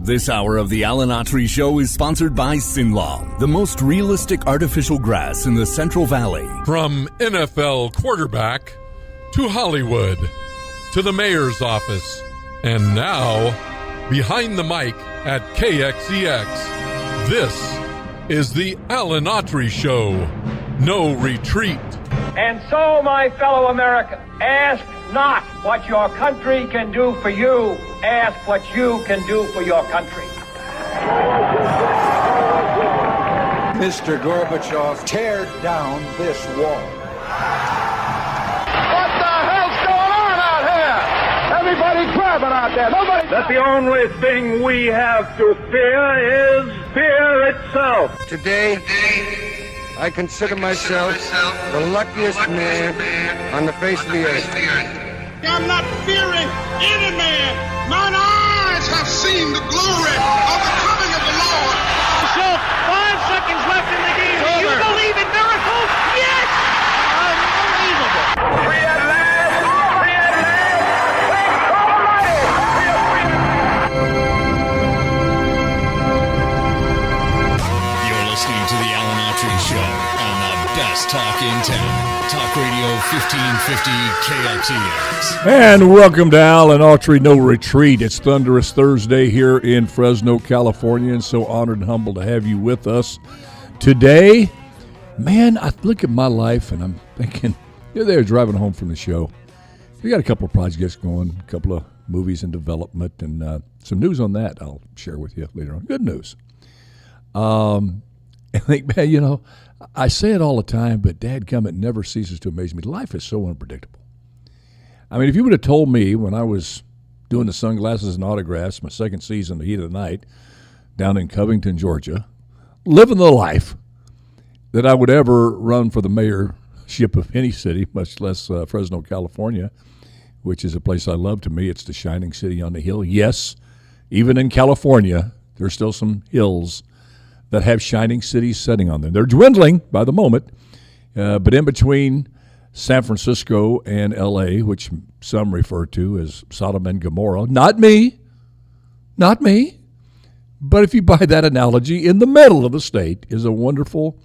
This hour of the Alan Autry Show is sponsored by Sinlaw, the most realistic artificial grass in the Central Valley. From NFL quarterback to Hollywood to the mayor's office, and now behind the mic at KXEX, this is the Alan Autry Show. No retreat. And so, my fellow Americans, ask not what your country can do for you. Ask what you can do for your country. Mr. Gorbachev, tear down this wall. What the hell's going on out here? Everybody crabbing out there. Nobody. That the only thing we have to fear is fear itself. Today, I consider myself the luckiest man on the face of the earth. I'm not fearing any man. Mine eyes have seen the glory of the coming of the Lord. So 5 seconds left in the game. Do you believe in miracles? Yes! Unbelievable. Free at last! Free at last! Thank God Almighty! We are free. You're listening to the Alan Autry Show on the best talk in town. Talk Radio 1550 KXEX. And welcome to Alan Autry No Retreat. It's Thunderous Thursday here in Fresno, California, and so honored and humbled to have you with us today. Man, I look at my life and I'm thinking, you're there driving home from the show. We got a couple of projects going, a couple of movies in development, and some news on that I'll share with you later on. Good news. I think, man, you know, I say it all the time, but dadgummit never ceases to amaze me. Life is so unpredictable. I mean, if you would have told me when I was doing the Sunglasses and Autographs, my second season, The Heat of the Night, down in Covington, Georgia, living the life, that I would ever run for the mayorship of any city, much less Fresno, California, which is a place I love to me. It's the shining city on the hill. Yes, even in California, there's still some hills that have shining cities setting on them. They're dwindling by the moment, but in between San Francisco and L.A., which some refer to as Sodom and Gomorrah, not me, but if you buy that analogy, in the middle of the state is a wonderful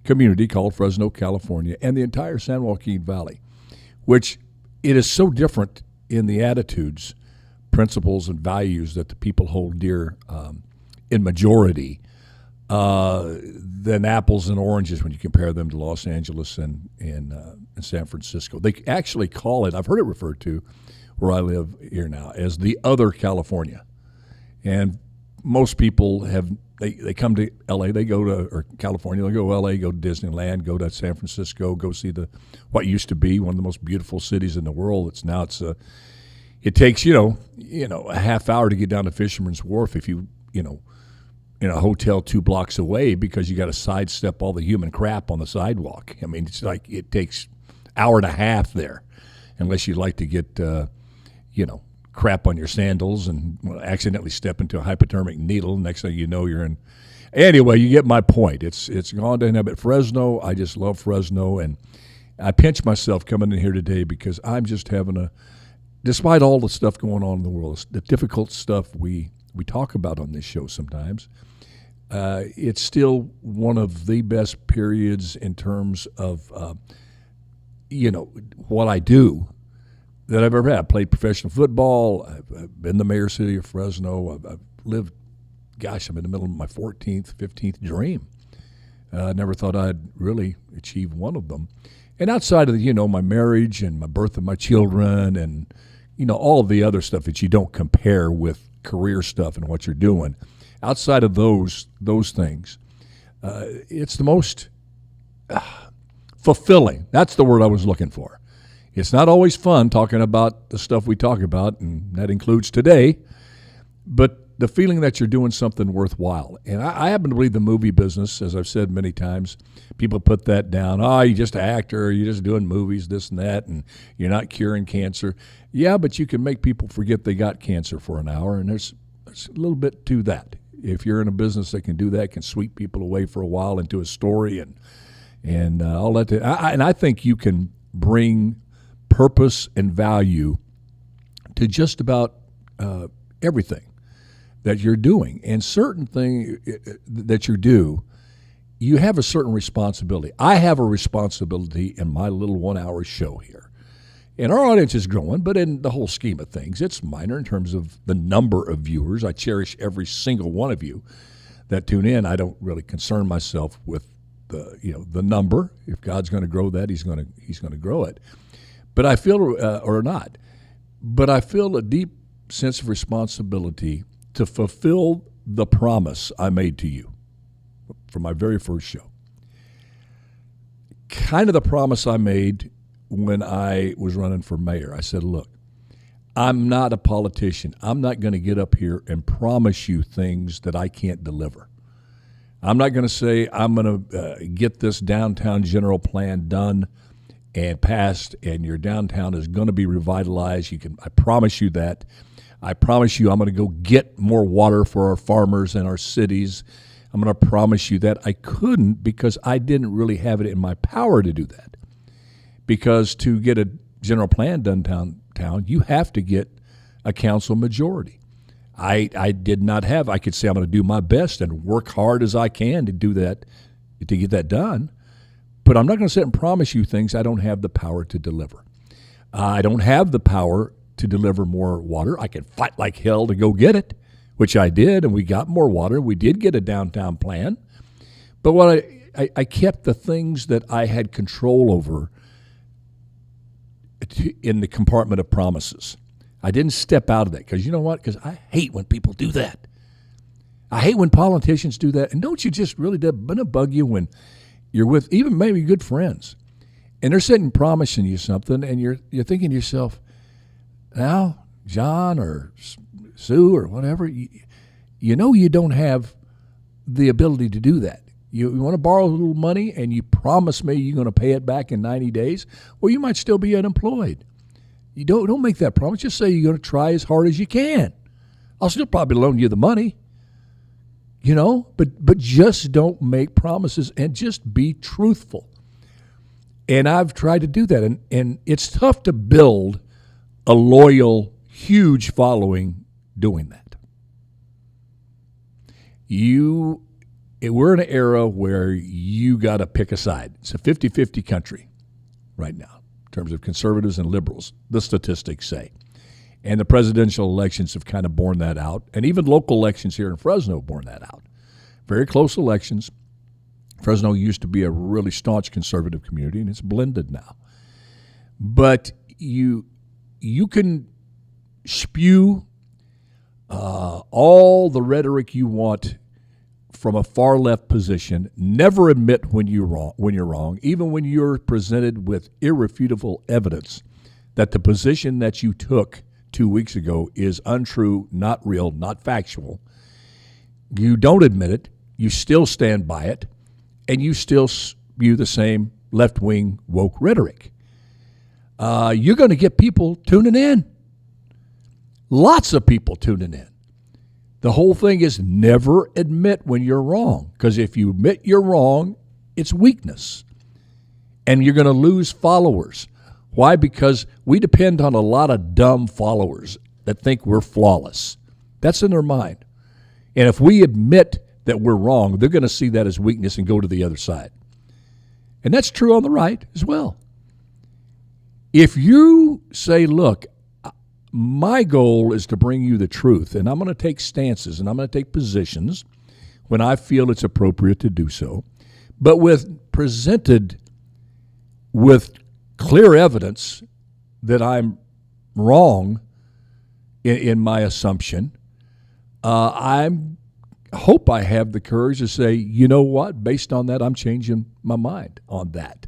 community called Fresno, California, and the entire San Joaquin Valley, which it is so different in the attitudes, principles, and values that the people hold dear in majority than apples and oranges when you compare them to Los Angeles and San Francisco. They actually call it, I've heard it referred to where I live here now, as the other California. And most people they come to L.A., they go to, or California, they go to L.A., go to Disneyland, go to San Francisco, go see what used to be one of the most beautiful cities in the world. It takes, a half hour to get down to Fisherman's Wharf if you in a hotel 2 blocks away, because you got to sidestep all the human crap on the sidewalk. I mean, it's like it takes hour and a half there, unless you like to get, crap on your sandals and accidentally step into a hypodermic needle. Next thing you know, you're in. Anyway, you get my point. It's gone down there. But Fresno, I just love Fresno, and I pinch myself coming in here today because I'm just having despite all the stuff going on in the world, the difficult stuff we talk about on this show sometimes, it's still one of the best periods in terms of, what I do that I've ever had. I played professional football. I've been the mayor city of Fresno. I've lived, I'm in the middle of my 14th, 15th dream. I never thought I'd really achieve one of them. And outside of, my marriage and my birth of my children and, all of the other stuff that you don't compare with career stuff and what you're doing, outside of those things, it's the most fulfilling. That's the word I was looking for. It's not always fun talking about the stuff we talk about, and that includes today, but the feeling that you're doing something worthwhile. And I happen to believe the movie business, as I've said many times, people put that down. Oh, you're just an actor, you're just doing movies, this and that, and you're not curing cancer. Yeah, but you can make people forget they got cancer for an hour, and there's a little bit to that. If you're in a business that can do that, can sweep people away for a while into a story and all that. And I think you can bring purpose and value to just about everything that you're doing. And certain thing that you do, you have a certain responsibility. I have a responsibility in my little 1 hour show here. And our audience is growing, but in the whole scheme of things, it's minor in terms of the number of viewers. I cherish every single one of you that tune in. I don't really concern myself with the number. If God's going to grow that, He's going to grow it. But I feel, or not, but I feel a deep sense of responsibility to fulfill the promise I made to you for my very first show. Kind of the promise I made when I was running for mayor. I said, look, I'm not a politician. I'm not going to get up here and promise you things that I can't deliver. I'm not going to say I'm going to get this downtown general plan done and passed, and your downtown is going to be revitalized. I promise you that. I promise you I'm going to go get more water for our farmers and our cities. I'm going to promise you that. I couldn't because I didn't really have it in my power to do that. Because to get a general plan done downtown, you have to get a council majority. I did not have. I could say I'm going to do my best and work hard as I can to do that, to get that done. But I'm not going to sit and promise you things I don't have the power to deliver. I don't have the power to deliver more water. I can fight like hell to go get it, which I did, and we got more water. We did get a downtown plan. But what I kept the things that I had control over in the compartment of promises. I didn't step out of that because you know what? Because I hate when people do that. I hate when politicians do that. And don't you just really bug you when you're with even maybe good friends and they're sitting promising you something and you're thinking to yourself, now, John or Sue or whatever, you know you don't have the ability to do that. You want to borrow a little money and you promise me you're going to pay it back in 90 days? Well, you might still be unemployed. You don't make that promise. Just say you're going to try as hard as you can. I'll still probably loan you the money, but just don't make promises and just be truthful. And I've tried to do that. And it's tough to build a loyal, huge following doing that. We're in an era where you got to pick a side. It's a 50-50 country right now in terms of conservatives and liberals, the statistics say. And the presidential elections have kind of borne that out. And even local elections here in Fresno have borne that out. Very close elections. Fresno used to be a really staunch conservative community, and it's blended now. But you can spew all the rhetoric you want from a far left position, never admit when you're wrong, even when you're presented with irrefutable evidence that the position that you took 2 weeks ago is untrue, not real, not factual. You don't admit it, you still stand by it, and you still spew the same left-wing woke rhetoric. You're going to get people tuning in. Lots of people tuning in. The whole thing is never admit when you're wrong, because if you admit you're wrong, it's weakness. And you're going to lose followers. Why? Because we depend on a lot of dumb followers that think we're flawless. That's in their mind. And if we admit that we're wrong, they're going to see that as weakness and go to the other side. And that's true on the right as well. If you say, look, my goal is to bring you the truth, and I'm going to take stances and I'm going to take positions when I feel it's appropriate to do so, but presented with clear evidence that I'm wrong in my assumption, I hope I have the courage to say, you know what, based on that, I'm changing my mind on that.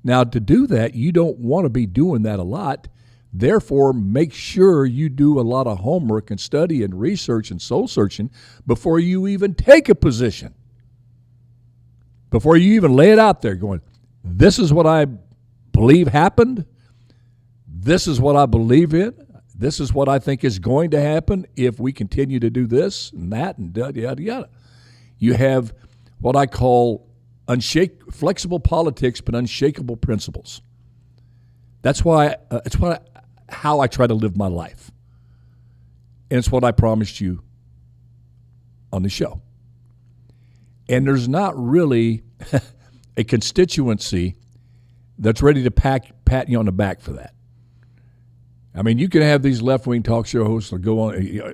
Now, to do that, you don't want to be doing that a lot. Therefore, make sure you do a lot of homework and study and research and soul searching before you even take a position. Before you even lay it out there going, this is what I believe happened. This is what I believe in. This is what I think is going to happen if we continue to do this and that and yada, yada, yada. You have what I call flexible politics but unshakable principles. That's why how I try to live my life. And it's what I promised you on the show. And there's not really a constituency that's ready to pat you on the back for that. I mean, you can have these left-wing talk show hosts that go on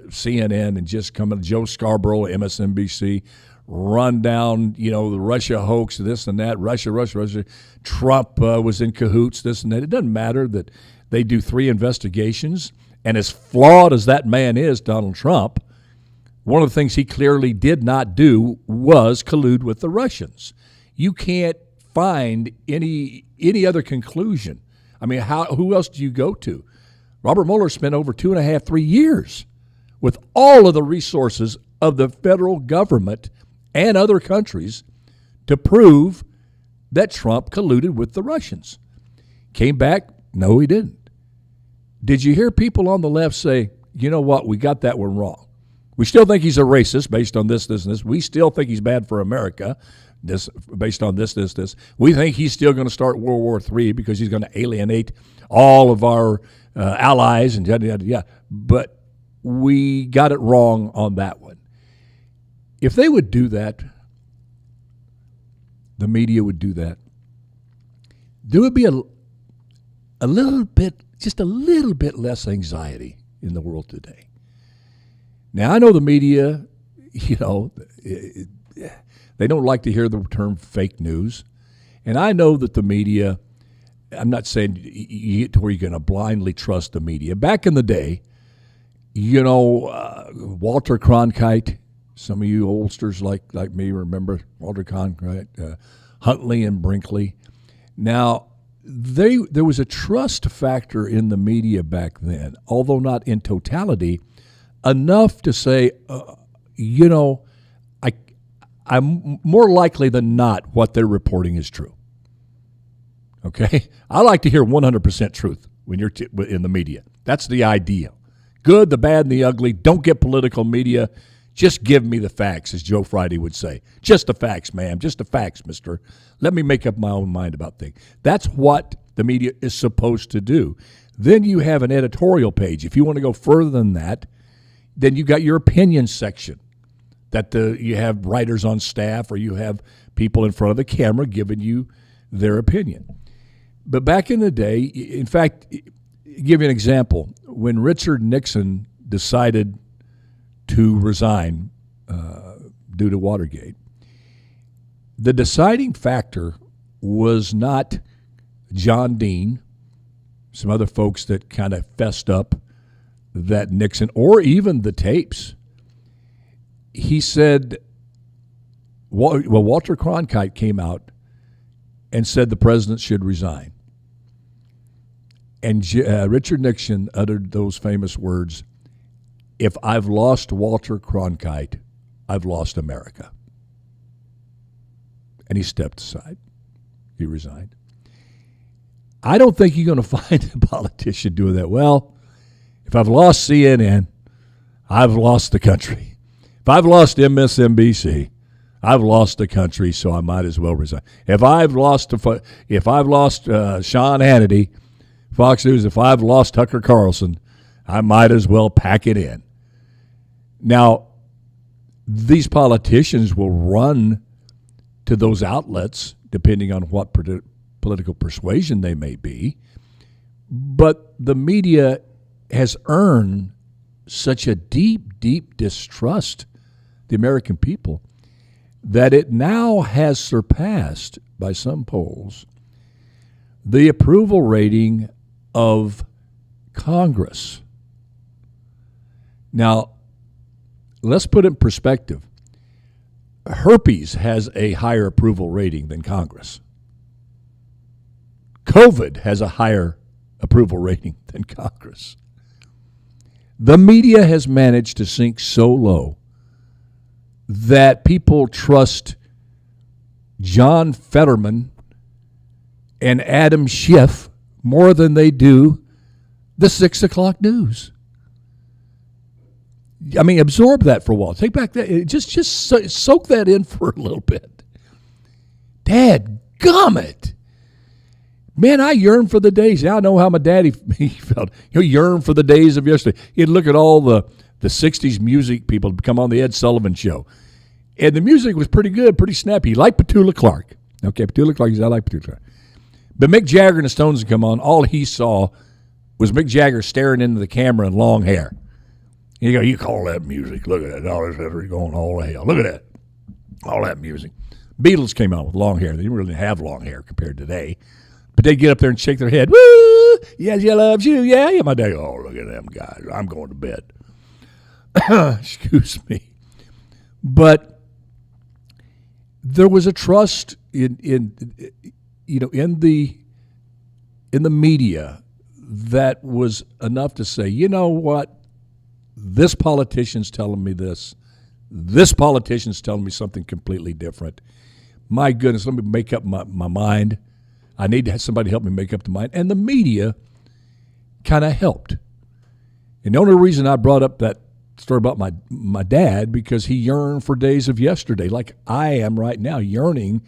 CNN and just come in, Joe Scarborough, MSNBC, run down, the Russia hoax, this and that, Russia. Trump was in cahoots, this and that. It doesn't matter that they do 3 investigations. And as flawed as that man is, Donald Trump, one of the things he clearly did not do was collude with the Russians. You can't find any other conclusion. I mean, who else do you go to? Robert Mueller spent over 2.5-3 years with all of the resources of the federal government and other countries to prove that Trump colluded with the Russians. Came back, no, he didn't. Did you hear people on the left say, you know what, we got that one wrong? We still think he's a racist based on this, and this. We still think he's bad for America based on this. We think he's still going to start World War III because he's going to alienate all of our allies and yada, yada, yada. But we got it wrong on that one. If they would do that, the media would do that, there would be a little bit, just a little bit less anxiety in the world today. Now, I know the media, they don't like to hear the term fake news. And I know that the media, I'm not saying you get to where you're going to blindly trust the media. Back in the day, Walter Cronkite, some of you oldsters like me remember Walter Cronkite, Huntley and Brinkley. Now, there was a trust factor in the media back then, although not in totality, enough to say, I'm more likely than not what they're reporting is true. Okay? I like to hear 100% truth when you're in the media. That's the ideal. Good, the bad, and the ugly. Don't get political media. Just give me the facts, as Joe Friday would say. Just the facts, ma'am. Just the facts, mister. Let me make up my own mind about things. That's what the media is supposed to do. Then you have an editorial page. If you want to go further than that, then you got your opinion section that you have writers on staff or you have people in front of the camera giving you their opinion. But back in the day, in fact, give you an example. When Richard Nixon decided to resign due to Watergate, the deciding factor was not John Dean, some other folks that kind of fessed up that Nixon, or even the tapes. He said, Walter Cronkite came out and said the president should resign. And Richard Nixon uttered those famous words, "If I've lost Walter Cronkite, I've lost America." And he stepped aside. He resigned. I don't think you're going to find a politician doing that. Well, if I've lost CNN, I've lost the country. If I've lost MSNBC, I've lost the country, so I might as well resign. If I've lost Sean Hannity, Fox News, if I've lost Tucker Carlson, I might as well pack it in. Now, these politicians will run to those outlets, depending on what political persuasion they may be, but the media has earned such a deep, deep distrust the American people that it now has surpassed, by some polls, the approval rating of Congress. Now, let's put it in perspective. Herpes has a higher approval rating than Congress. COVID has a higher approval rating than Congress. The media has managed to sink so low that people trust John Fetterman and Adam Schiff more than they do the 6 o'clock news. I mean, absorb that for a while. Take back that. Just soak that in for a little bit. Dadgummit. Man, I yearn for the days. Now I know how my daddy he felt. He'll yearn for the days of yesterday. He'd look at all the the 60s music people to come on the Ed Sullivan Show. And the music was pretty good, pretty snappy. Like Petula Clark. Okay, Petula Clark, I like Petula Clark. But Mick Jagger and the Stones would come on. All he saw was Mick Jagger staring into the camera and long hair. You go, you call that music. Look at that. All this is going all the hell. Look at that. All that music. Beatles came out with long hair. They didn't really have long hair compared to today. But they'd get up there and shake their head. Woo! Yes, you loves you. Yeah, yeah. My dad, oh, look at them guys. I'm going to bed. Excuse me. But there was a trust in the media that was enough to say, you know what? This politician's telling me this. This politician's telling me something completely different. My goodness, let me make up my mind. I need to have somebody help me make up the mind. And the media kind of helped. And the only reason I brought up that story about my dad, because he yearned for days of yesterday, like I am right now, yearning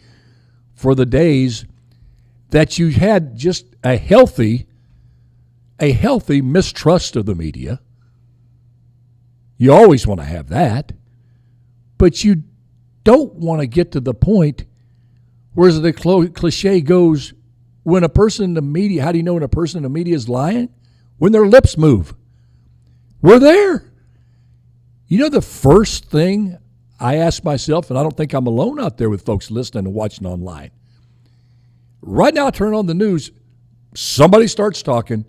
for the days that you had just a healthy mistrust of the media. You always want to have that, but you don't want to get to the point where the cliche goes, when a person in the media, how do you know when a person in the media is lying? When their lips move. We're there. You know the first thing I ask myself, and I don't think I'm alone out there with folks listening and watching online. Right now, I turn on the news, somebody starts talking.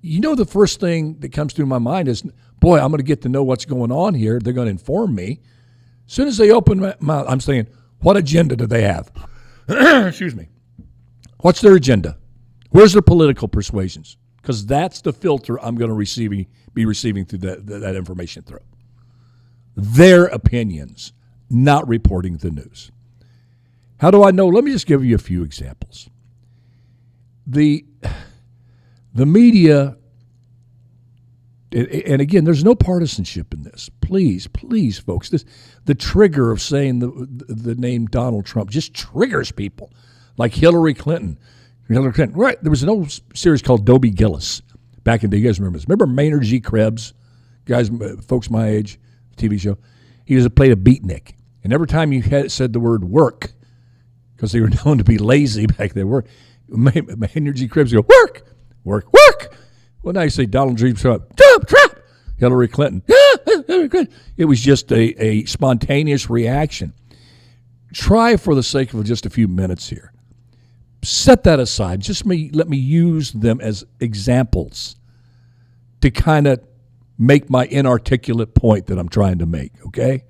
You know the first thing that comes through my mind is, boy, I'm going to get to know what's going on here. They're going to inform me. As soon as they open my mouth, I'm saying, what agenda do they have? Excuse me. What's their agenda? Where's their political persuasions? Because that's the filter I'm going to be receiving through that information through. Their opinions, not reporting the news. How do I know? Let me just give you a few examples. The media, and again, there's no partisanship in this. Please, folks, the trigger of saying the name Donald Trump just triggers people, like Hillary Clinton. Right? There was an old series called Dobie Gillis back in the day. You guys remember this? Remember Maynard G. Krebs? Guys, folks my age, TV show. He played a beatnik, and every time you said the word work, because they were known to be lazy back then, Maynard G. Krebs would go, work. Well, now you say Donald J. Trump, Hillary Clinton. Hillary Clinton. It was just a spontaneous reaction. Try, for the sake of just a few minutes here, set that aside. Just let me use them as examples to kind of make my inarticulate point that I'm trying to make, okay?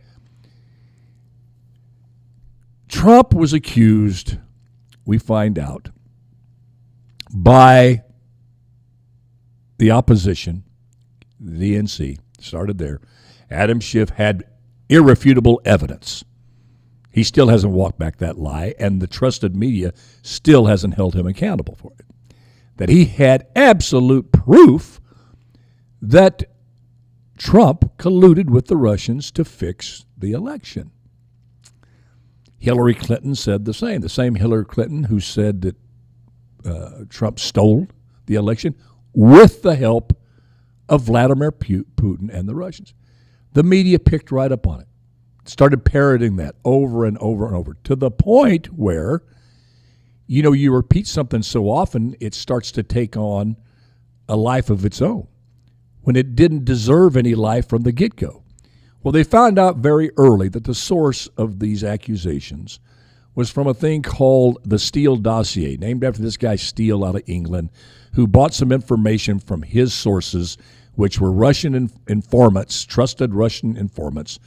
Trump was accused, we find out, by the opposition, the DNC, started there. Adam Schiff had irrefutable evidence. He still hasn't walked back that lie, and the trusted media still hasn't held him accountable for it. That he had absolute proof that Trump colluded with the Russians to fix the election. Hillary Clinton said the same Hillary Clinton who said that Trump stole the election with the help of Vladimir Putin and the Russians. The media picked right up on it, started parroting that over and over and over, to the point where, you repeat something so often, it starts to take on a life of its own, when it didn't deserve any life from the get-go. Well, they found out very early that the source of these accusations was from a thing called the Steele dossier, named after this guy Steele out of England, who bought some information from his sources, which were Russian informants, trusted Russian informants,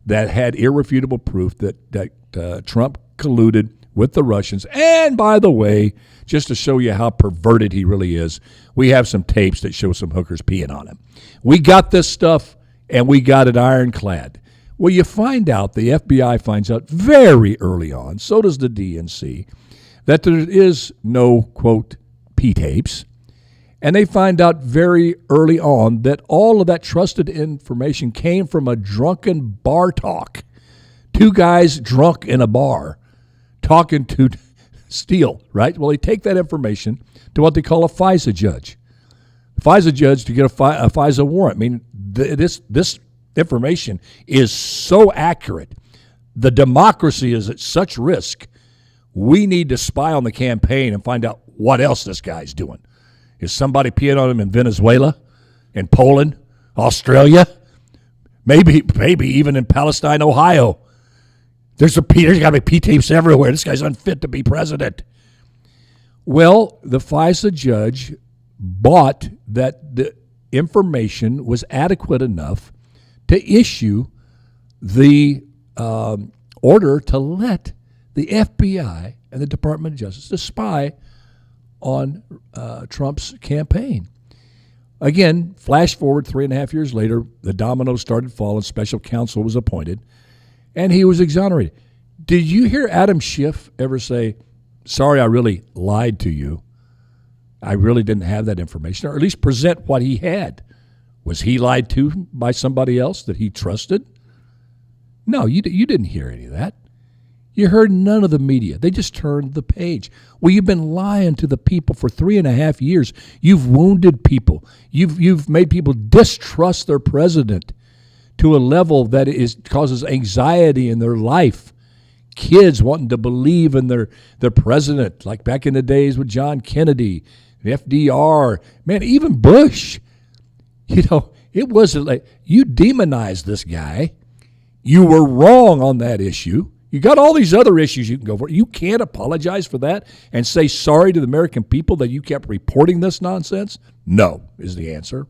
that had irrefutable proof that Trump colluded with the Russians. And by the way, just to show you how perverted he really is, we have some tapes that show some hookers peeing on him. We got this stuff, and we got it ironclad. Well, you find out, the FBI finds out very early on, so does the DNC, that there is no, quote, P-tapes. And they find out very early on that all of that trusted information came from a drunken bar talk. Two guys drunk in a bar talking to Steele, right? Well, they take that information to what they call a FISA judge. FISA judge to get a FISA warrant. I mean, this information is so accurate. The democracy is at such risk. We need to spy on the campaign and find out what else this guy's doing. Is somebody peeing on him in Venezuela, in Poland, Australia, maybe even in Palestine, Ohio? There's got to be P tapes everywhere. This guy's unfit to be president. Well, the FISA judge bought that the information was adequate enough to issue the order to let the FBI and the Department of Justice to spy on Trump's campaign. Again, flash forward 3.5 years later, the dominoes started falling, special counsel was appointed, and he was exonerated. Did you hear Adam Schiff ever say, sorry, I really lied to you? I really didn't have that information, or at least present what he had. Was he lied to by somebody else that he trusted? No, you didn't hear any of that. You heard none of the media. They just turned the page. Well, you've been lying to the people for 3.5 years. You've wounded people. You've made people distrust their president to a level that causes anxiety in their life. Kids wanting to believe in their president, like back in the days with John Kennedy, FDR, man, even Bush. It wasn't like you demonized this guy. You were wrong on that issue. You got all these other issues you can go for. You can't apologize for that and say sorry to the American people that you kept reporting this nonsense? No, is the answer.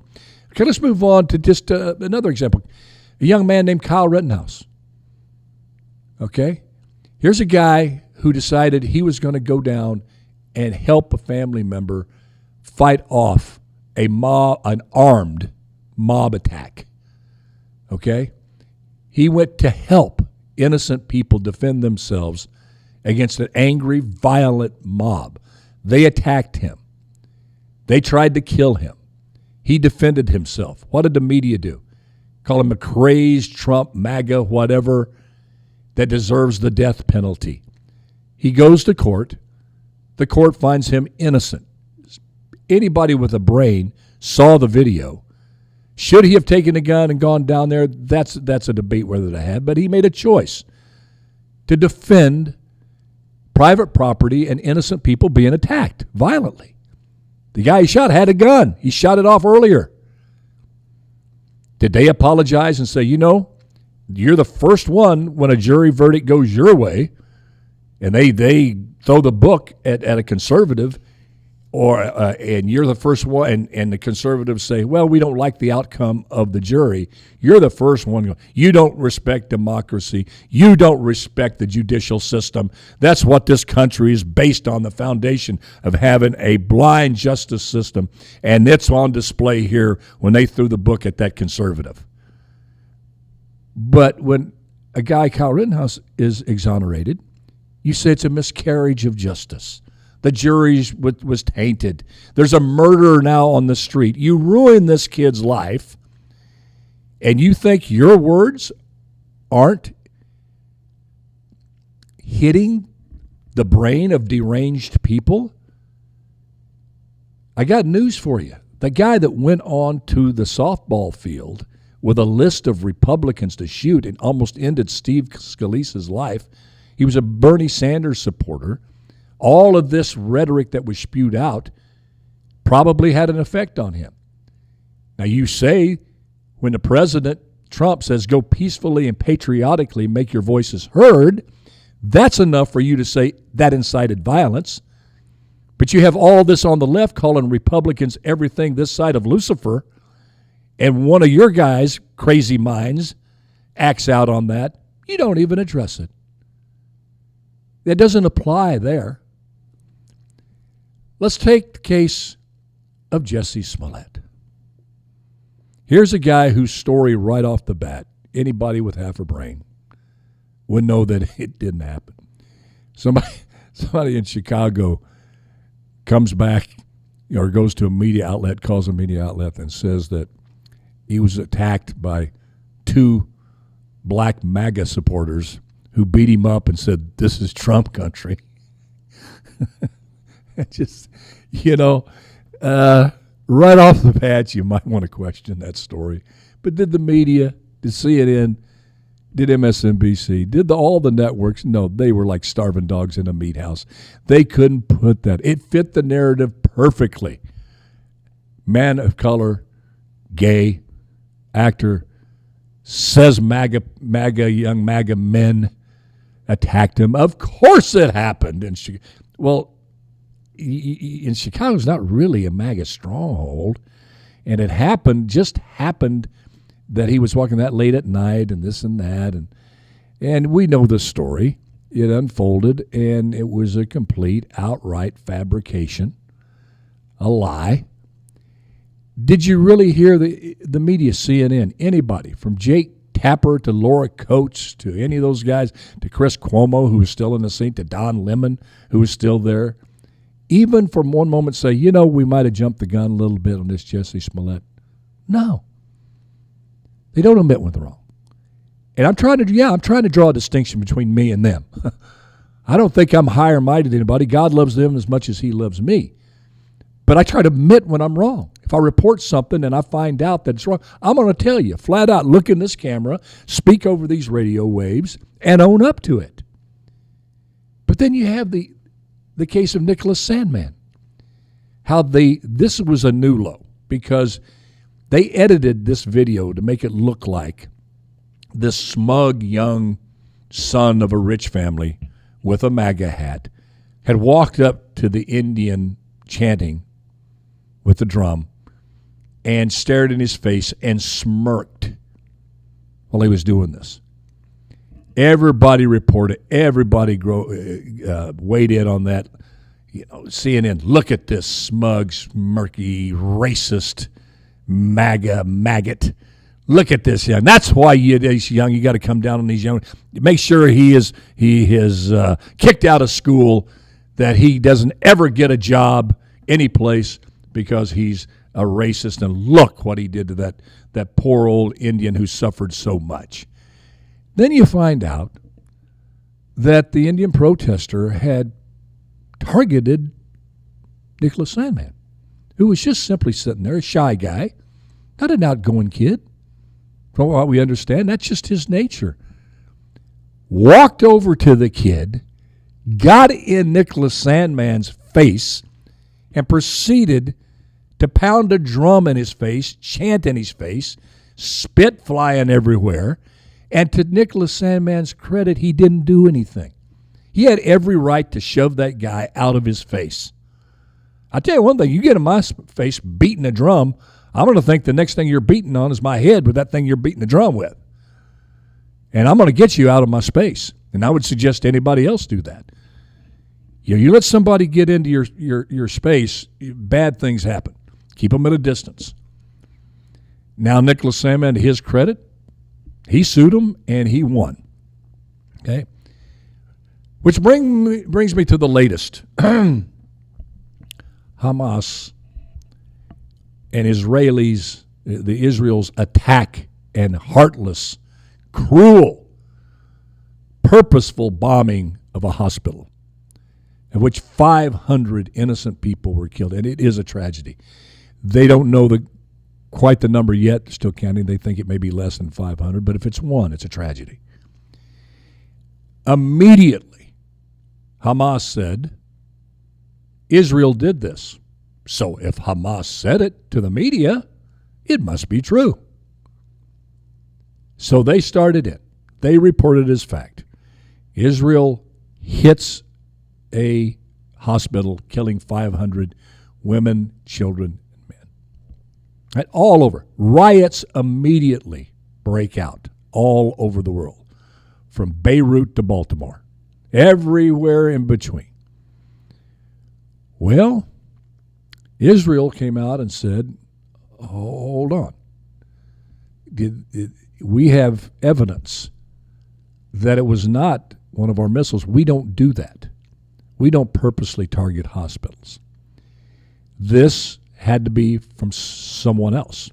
Okay, let's move on to just another example. A young man named Kyle Rittenhouse. Okay? Here's a guy who decided he was going to go down and help a family member fight off an armed mob attack. Okay? He went to help innocent people defend themselves against an angry, violent mob. They attacked him. They tried to kill him. He defended himself. What did the media do? Call him a crazed Trump, MAGA, whatever, that deserves the death penalty. He goes to court. The court finds him innocent. Anybody with a brain saw the video. Should he have taken a gun and gone down there? That's a debate whether to have, but he made a choice to defend private property and innocent people being attacked violently. The guy he shot had a gun. He shot it off earlier. Did they apologize and say, you're the first one when a jury verdict goes your way, and they throw the book at a conservative, and you're the first one, and the conservatives say, well, we don't like the outcome of the jury. You're the first one. You don't respect democracy. You don't respect the judicial system. That's what this country is based on, the foundation of having a blind justice system, and it's on display here when they threw the book at that conservative. But when a guy, Kyle Rittenhouse, is exonerated, you say it's a miscarriage of justice. The jury was tainted. There's a murderer now on the street. You ruin this kid's life, and you think your words aren't hitting the brain of deranged people? I got news for you. The guy that went on to the softball field with a list of Republicans to shoot and almost ended Steve Scalise's life, he was a Bernie Sanders supporter. All of this rhetoric that was spewed out probably had an effect on him. Now, you say when the president, Trump, says go peacefully and patriotically make your voices heard, that's enough for you to say that incited violence. But you have all this on the left calling Republicans everything this side of Lucifer, and one of your guys, crazy minds, acts out on that. You don't even address it. That doesn't apply there. Let's take the case of Jesse Smollett. Here's a guy whose story right off the bat, anybody with half a brain would know that it didn't happen. Somebody in Chicago comes back or goes to a media outlet, calls a media outlet, and says that he was attacked by two black MAGA supporters who beat him up and said, "This is Trump country." Just, right off the bat, you might want to question that story. But did the media, did CNN, did MSNBC, did all the networks? No, they were like starving dogs in a meat house. They couldn't put that. It fit the narrative perfectly. Man of color, gay, actor, says young MAGA men attacked him. Of course it happened. In Chicago's not really a MAGA stronghold. And it just happened that he was walking that late at night and this and that. And we know the story. It unfolded, and it was a complete, outright fabrication, a lie. Did you really hear the media, CNN, anybody, from Jake Tapper to Laura Coates to any of those guys, to Chris Cuomo, who was still in the scene, to Don Lemon, who was still there, even from one moment say, we might have jumped the gun a little bit on this Jesse Smollett? No. They don't admit when they're wrong. And I'm trying to draw a distinction between me and them. I don't think I'm higher minded than anybody. God loves them as much as he loves me. But I try to admit when I'm wrong. If I report something and I find out that it's wrong, I'm going to tell you flat out, look in this camera, speak over these radio waves, and own up to it. But then you have the case of Nicholas Sandmann. How this was a new low because they edited this video to make it look like this smug young son of a rich family with a MAGA hat had walked up to the Indian chanting with the drum and stared in his face and smirked while he was doing this. Everybody reported. Everybody weighed in on that. CNN, look at this smug, smirky, racist MAGA maggot. Look at this young. That's why he's young. You got to come down on these young. Make sure he is kicked out of school, that he doesn't ever get a job any place because he's a racist. And look what he did to that poor old Indian who suffered so much. Then you find out that the Indian protester had targeted Nicholas Sandmann, who was just simply sitting there, a shy guy, not an outgoing kid. From what we understand, that's just his nature. Walked over to the kid, got in Nicholas Sandmann's face, and proceeded to pound a drum in his face, chant in his face, spit flying everywhere. And to Nicholas Sandmann's credit, he didn't do anything. He had every right to shove that guy out of his face. I'll tell you one thing, you get in my face beating a drum, I'm going to think the next thing you're beating on is my head with that thing you're beating the drum with. And I'm going to get you out of my space. And I would suggest anybody else do that. You let somebody get into your space, bad things happen. Keep them at a distance. Now, Nicholas Sandmann, to his credit, he sued him and he won. Okay? Which brings me to the latest. Hamas and Israelis, the Israel's attack and heartless, cruel, purposeful bombing of a hospital, in which 500 innocent people were killed. And it is a tragedy. They don't know quite the number yet, still counting. They think it may be less than 500, but if it's one, it's a tragedy. Immediately, Hamas said, Israel did this. So if Hamas said it to the media, it must be true. So they started it. They reported as fact. Israel hits a hospital, killing 500 women, children, and men. Right? All over. Riots immediately break out all over the world, from Beirut to Baltimore, everywhere in between. Well, Israel came out and said, hold on. We have evidence that it was not one of our missiles. We don't do that. We don't purposely target hospitals. This had to be from someone else.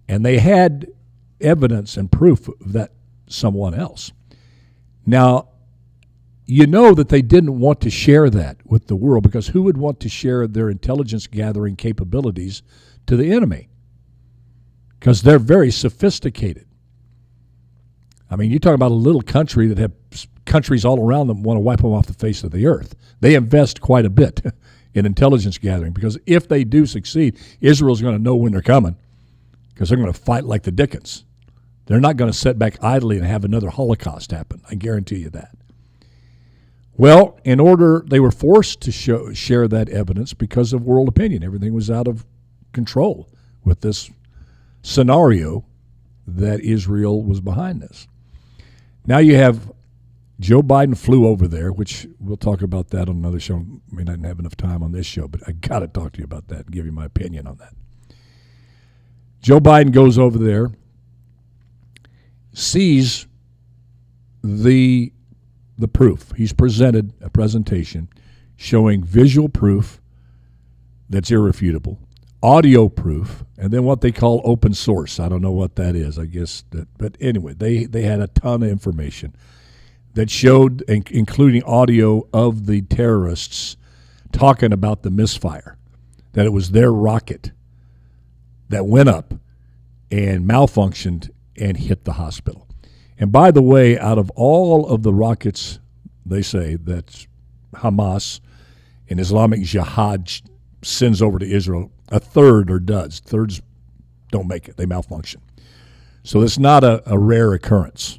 And they had evidence and proof of that someone else. Now, you know that they didn't want to share that with the world, because who would want to share their intelligence gathering capabilities to the enemy? Because they're very sophisticated. I mean, you talk about a little country that have countries all around them want to wipe them off the face of the earth. They invest quite a bit in intelligence gathering, because if they do succeed, Israel's going to know when they're coming, because they're going to fight like the Dickens. They're not going to sit back idly and have another Holocaust happen. I guarantee you that. Well, they were forced to share that evidence because of world opinion. Everything was out of control with this scenario that Israel was behind this. Now you have Joe Biden flew over there, which we'll talk about that on another show. I mean, I didn't have enough time on this show, but I got to talk to you about that and give you my opinion on that. Joe Biden goes over there, sees the proof. He's presented a presentation showing visual proof that's irrefutable, audio proof, and then what they call open source. I don't know what that is. I guess but anyway, they had a ton of information that showed, including audio of the terrorists talking about the misfire, that it was their rocket that went up and malfunctioned and hit the hospital. And by the way, out of all of the rockets, they say that Hamas and Islamic Jihad sends over to Israel, a third are duds. Thirds don't make it. They malfunction. So it's not a rare occurrence.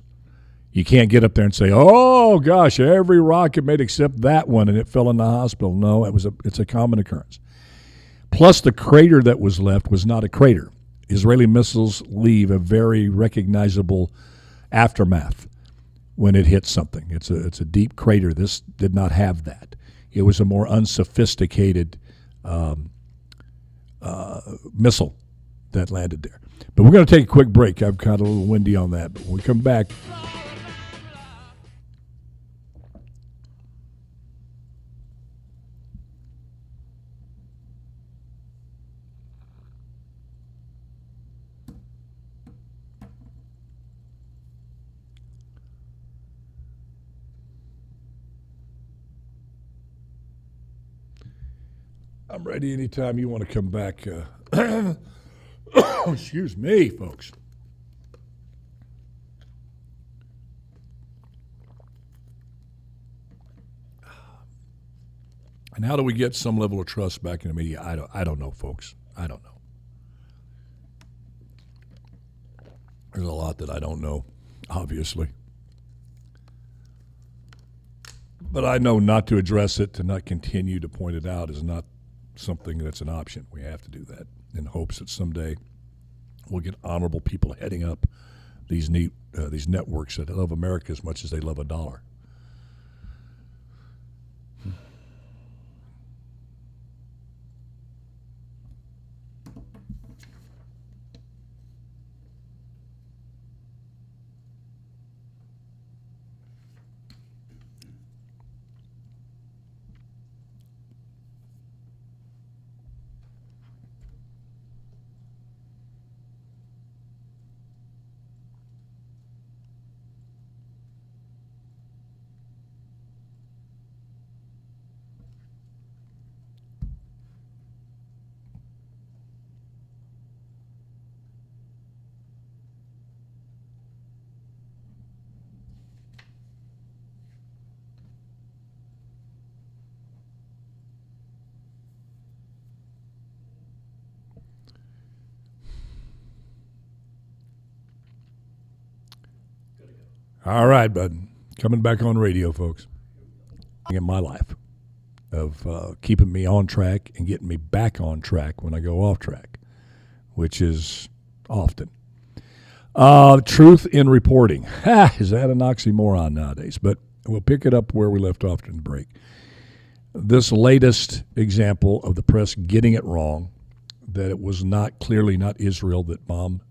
You can't get up there and say, oh, gosh, every rocket made except that one, and it fell in the hospital. No, it's a common occurrence. Plus, the crater that was left was not a crater. Israeli missiles leave a very recognizable aftermath when it hits something. It's a deep crater. This did not have that. It was a more unsophisticated missile that landed there. But we're going to take a quick break. I've got a little windy on that. But when we come back, I'm ready anytime you want to come back. Excuse me, folks. And how do we get some level of trust back in the media? I don't know, folks. I don't know. There's a lot that I don't know, obviously. But I know not to address it, to not continue to point it out, is not something that's an option. We have to do that in hopes that someday we'll get honorable people heading up these networks that love America as much as they love a dollar. All right, bud. Coming back on radio, folks. In my life of keeping me on track and getting me back on track when I go off track, which is often. Truth in reporting. Is that an oxymoron nowadays? But we'll pick it up where we left off in the break. This latest example of the press getting it wrong, that it was clearly not Israel that bombed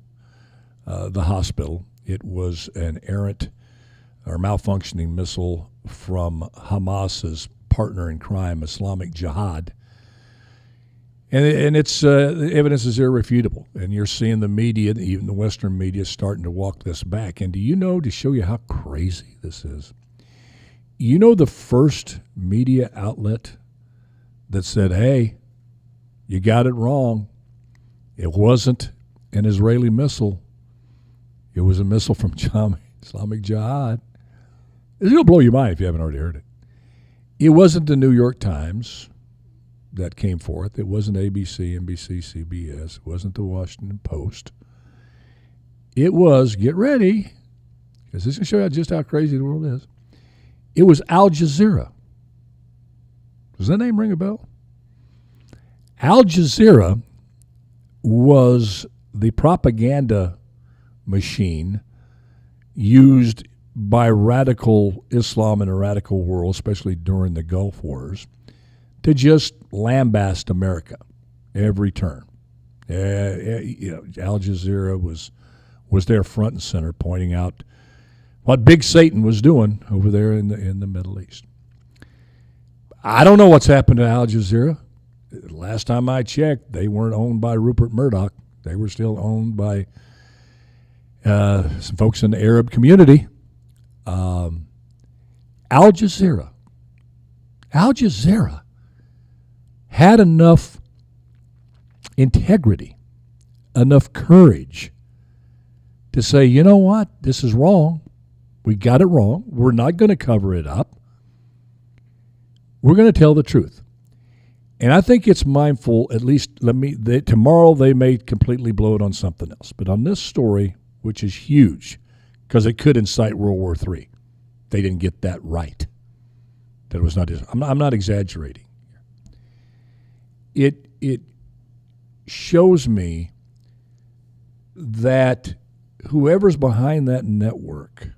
the hospital. It was an errant or malfunctioning missile from Hamas's partner in crime, Islamic Jihad. And its evidence is irrefutable. And you're seeing the media, even the Western media, starting to walk this back. And do you know, to show you how crazy this is, You know the first media outlet that said, hey, you got it wrong. It wasn't an Israeli missile. It was a missile from Islamic Jihad. It'll blow your mind if you haven't already heard it. It wasn't the New York Times that came forth. It wasn't ABC, NBC, CBS. It wasn't the Washington Post. It was, get ready, because this is going to show you just how crazy the world is. It was Al Jazeera. Does that name ring a bell? Al Jazeera was the propaganda machine used by radical Islam in a radical world, especially during the Gulf Wars, to just lambast America every turn. Al Jazeera was there front and center, pointing out what Big Satan was doing over there in the Middle East. I don't know what's happened to Al Jazeera. Last time I checked, they weren't owned by Rupert Murdoch. They were still owned by some folks in the Arab community. Al Jazeera had enough integrity, enough courage to say, you know what, this is wrong. We got it wrong. We're not going to cover it up. We're going to tell the truth. And I think it's mindful, at least tomorrow they may completely blow it on something else. But on this story, which is huge, because it could incite World War III, they didn't get that right. That was not. I'm not exaggerating. It shows me that whoever's behind that network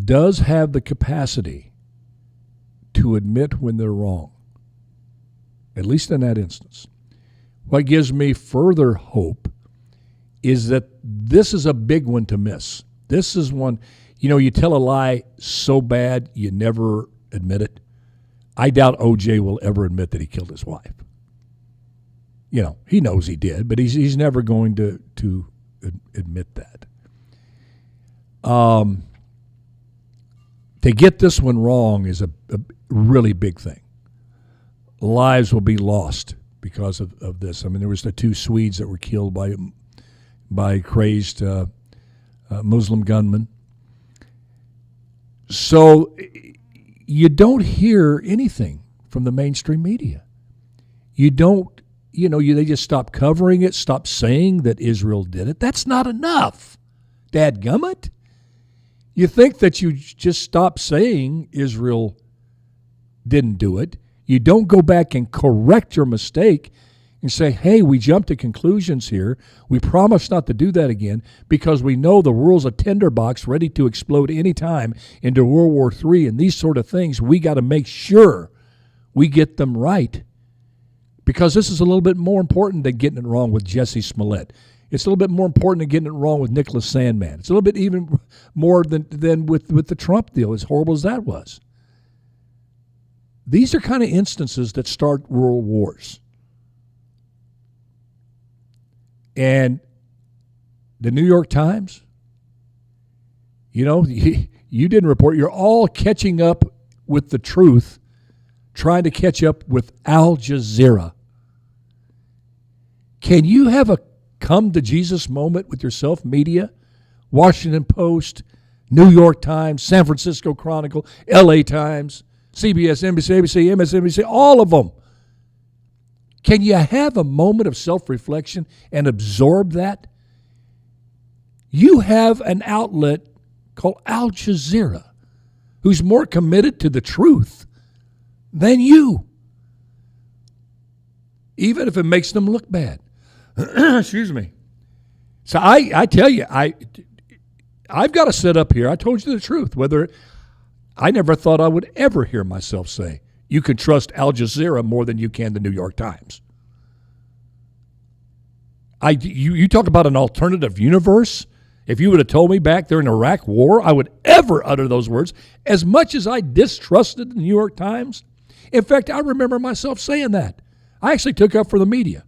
does have the capacity to admit when they're wrong, at least in that instance. What gives me further hope is that this is a big one to miss. This is one, you tell a lie so bad you never admit it. I doubt OJ will ever admit that he killed his wife. He knows he did, but he's never going to admit that. To get this one wrong is a really big thing. Lives will be lost because of this. I mean, there was the 2 Swedes that were killed by crazed Muslim gunmen. So you don't hear anything from the mainstream media. You don't, they just stop covering it, stop saying that Israel did it. That's not enough, dadgummit. You think that you just stop saying Israel didn't do it. You don't go back and correct your mistake and say, hey, we jumped to conclusions here. We promise not to do that again because we know the world's a tinderbox ready to explode any time into World War III and these sort of things. We got to make sure we get them right because this is a little bit more important than getting it wrong with Jesse Smollett. It's a little bit more important than getting it wrong with Nicholas Sandmann. It's a little bit even more than with the Trump deal, as horrible as that was. These are kind of instances that start world wars. And the New York Times, you didn't report. You're all catching up with the truth, trying to catch up with Al Jazeera. Can you have a come to Jesus moment with yourself, media? Washington Post, New York Times, San Francisco Chronicle, LA Times, CBS, NBC, ABC, MSNBC, all of them. Can you have a moment of self-reflection and absorb that? You have an outlet called Al Jazeera who's more committed to the truth than you, even if it makes them look bad. Excuse me. So I tell you, I've got to sit up here. I told you the truth. I never thought I would ever hear myself say, you can trust Al Jazeera more than you can the New York Times. You talk about an alternative universe. If you would have told me back during the Iraq War, I would ever utter those words. As much as I distrusted the New York Times, in fact, I remember myself saying that. I actually took up for the media.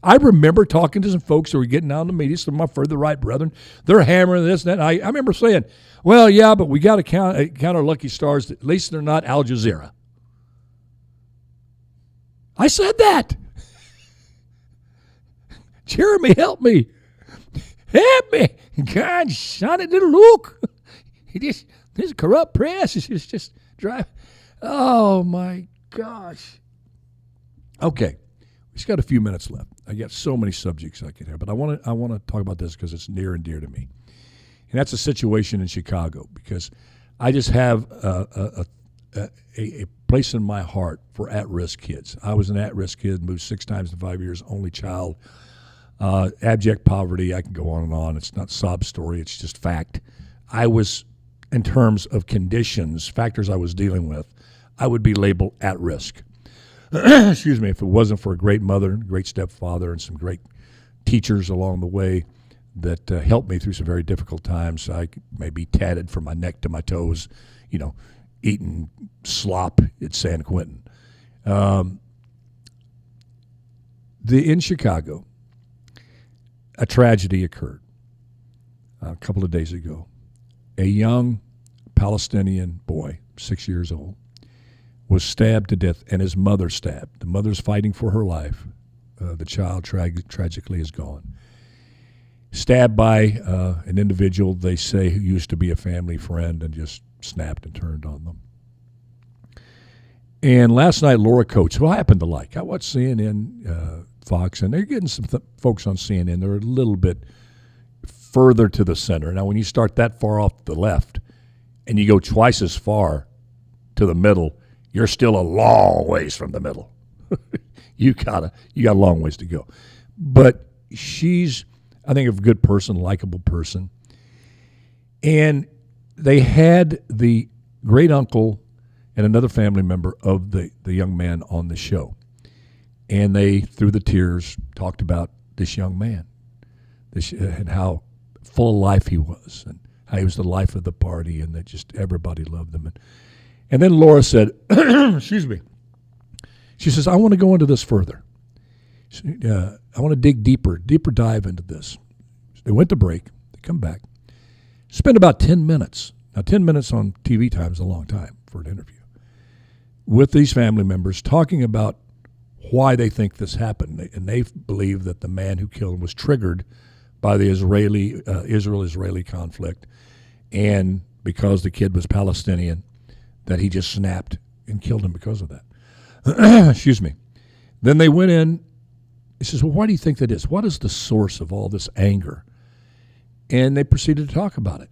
I remember talking to some folks who were getting out in the media, some of my further right brethren. They're hammering this and that. And I remember saying, well, yeah, but we got to count our lucky stars. At least they're not Al Jazeera. I said that. Jeremy, help me. Help me. God, son, it didn't look. This corrupt press is just drive. Oh, my gosh. Okay. We just got a few minutes left. I got so many subjects I could have, but I want to talk about this because it's near and dear to me. And that's a situation in Chicago, because I just have a place in my heart for at-risk kids. I was an at-risk kid, moved 6 times in 5 years, only child. Abject poverty, I can go on and on. It's not sob story, it's just fact. I was, in terms of conditions, factors I was dealing with, I would be labeled at risk. Excuse me, if it wasn't for a great mother, great stepfather, and some great teachers along the way that helped me through some very difficult times. I may be tatted from my neck to my toes, eating slop at San Quentin. In Chicago, a tragedy occurred a couple of days ago. A young Palestinian boy, 6 years old, was stabbed to death, and his mother stabbed. The mother's fighting for her life. The child tragically is gone. Stabbed by an individual, they say, who used to be a family friend and just snapped and turned on them. And last night, Laura Coates, who I happen to like, I watched CNN, Fox, and they're getting some folks on CNN. They're a little bit further to the center. Now, when you start that far off to the left and you go twice as far to the middle, you're still a long ways from the middle. You got a long ways to go. But she's, I think, a good person, likable person. And they had the great uncle and another family member of the young man on the show. And they, through the tears, talked about this young man and how full of life he was, and how he was the life of the party, and that just everybody loved him. And then Laura said, excuse me, she says, I want to go into this further. I want to dig deeper dive into this. So they went to break. They come back. Spent about 10 minutes. Now, 10 minutes on TV time is a long time for an interview. With these family members talking about why they think this happened. And they believe that the man who killed him was triggered by the Israel-Israeli conflict. And because the kid was Palestinian, that he just snapped and killed him because of that. Excuse me. Then they went in. He says, well, why do you think that is? What is the source of all this anger? And they proceeded to talk about it,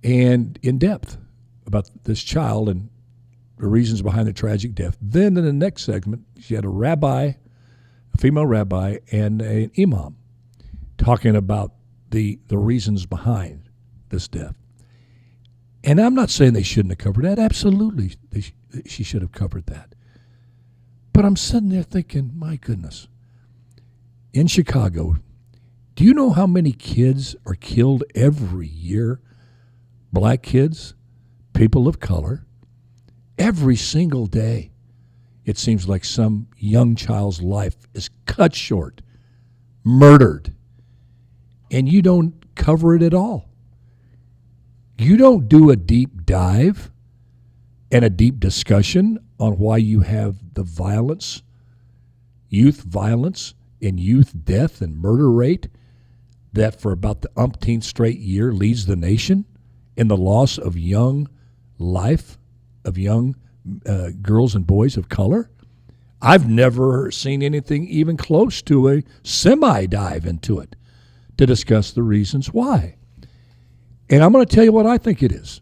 and in depth about this child and the reasons behind the tragic death. Then in the next segment, she had a female rabbi, and an imam talking about the reasons behind this death. And I'm not saying they shouldn't have covered that. Absolutely, she should have covered that. But I'm sitting there thinking, my goodness, in Chicago, do you know how many kids are killed every year? Black kids, people of color. Every single day, it seems like some young child's life is cut short, murdered, and you don't cover it at all. You don't do a deep dive and a deep discussion on why you have the violence, youth violence, and youth death and murder rate that for about the umpteenth straight year leads the nation in the loss of young life, of young girls and boys of color. I've never seen anything even close to a semi-dive into it to discuss the reasons why. And I'm going to tell you what I think it is.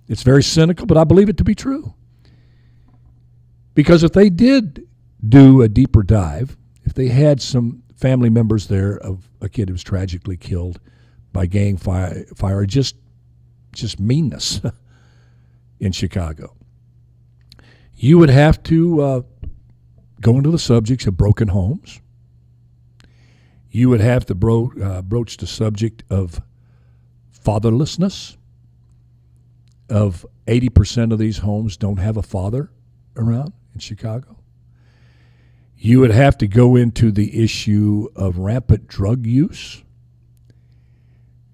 It's very cynical, but I believe it to be true. Because if they did do a deeper dive, if they had some family members there of a kid who was tragically killed by gang fire, just meanness in Chicago, you would have to go into the subjects of broken homes. You would have to broach the subject of fatherlessness. Of 80% of these homes don't have a father around in Chicago. You would have to go into the issue of rampant drug use.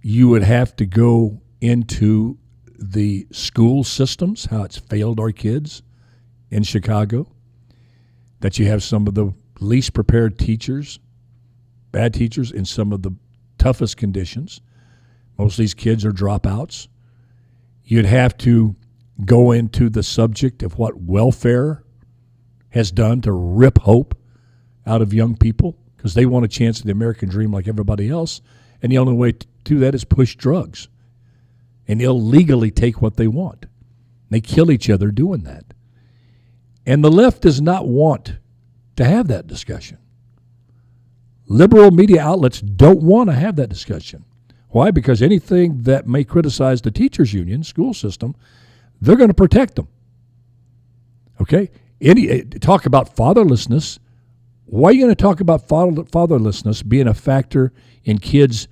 You would have to go into the school systems, how it's failed our kids in Chicago, that you have some of the least prepared teachers, bad teachers in some of the toughest conditions. Most of these kids are dropouts. You'd have to go into the subject of what welfare has done to rip hope out of young people because they want a chance at the American dream like everybody else, and the only way to do that is push drugs and illegally take what they want. They kill each other doing that. And the left does not want to have that discussion. Liberal media outlets don't want to have that discussion. Why? Because anything that may criticize the teachers' union, school system, they're going to protect them. Okay? Talk about fatherlessness. Why are you going to talk about fatherlessness being a factor in kids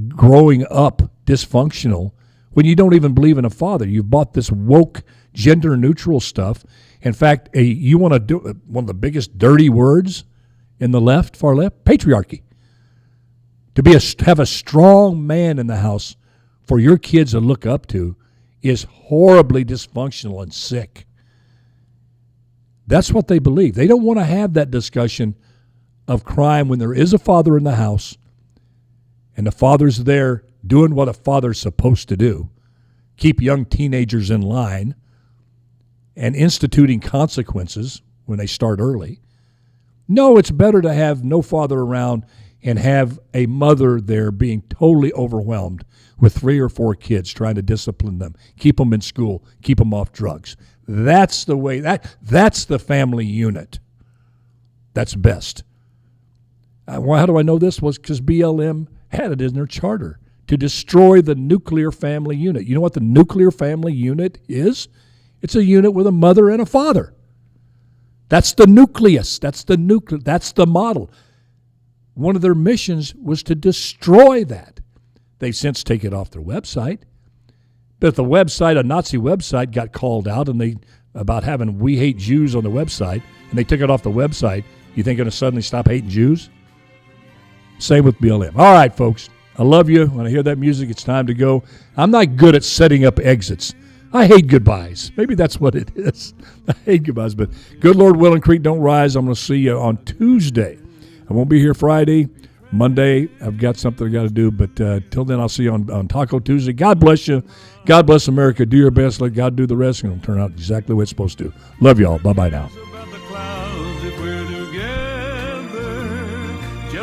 growing up dysfunctional when you don't even believe in a father? You've bought this woke, gender-neutral stuff. In fact, you want to do one of the biggest dirty words in the left, far left, patriarchy. To have a strong man in the house for your kids to look up to is horribly dysfunctional and sick. That's what they believe. They don't want to have that discussion of crime when there is a father in the house and the father's there doing what a father's supposed to do, keep young teenagers in line and instituting consequences when they start early. No, it's better to have no father around and have a mother there being totally overwhelmed with 3 or 4 kids trying to discipline them, keep them in school, keep them off drugs. That's the way, that's the family unit. That's best. How do I know this? Was because BLM had it in their charter to destroy the nuclear family unit. You know what the nuclear family unit is? It's a unit with a mother and a father. That's the nucleus. That's the model. One of their missions was to destroy that. They've since taken it off their website. But if the website, a Nazi website, got called out about having "We Hate Jews" on the website, and they took it off the website, you think they're going to suddenly stop hating Jews? Same with BLM. All right, folks. I love you. When I hear that music, it's time to go. I'm not good at setting up exits. I hate goodbyes. Maybe that's what it is. I hate goodbyes. But good Lord willing, creek don't rise. I'm going to see you on Tuesday. I won't be here Friday. Monday, I've got something I got to do. But till then, I'll see you on Taco Tuesday. God bless you. God bless America. Do your best. Let God do the rest. And it'll turn out exactly what it's supposed to. Love y'all. Bye-bye now.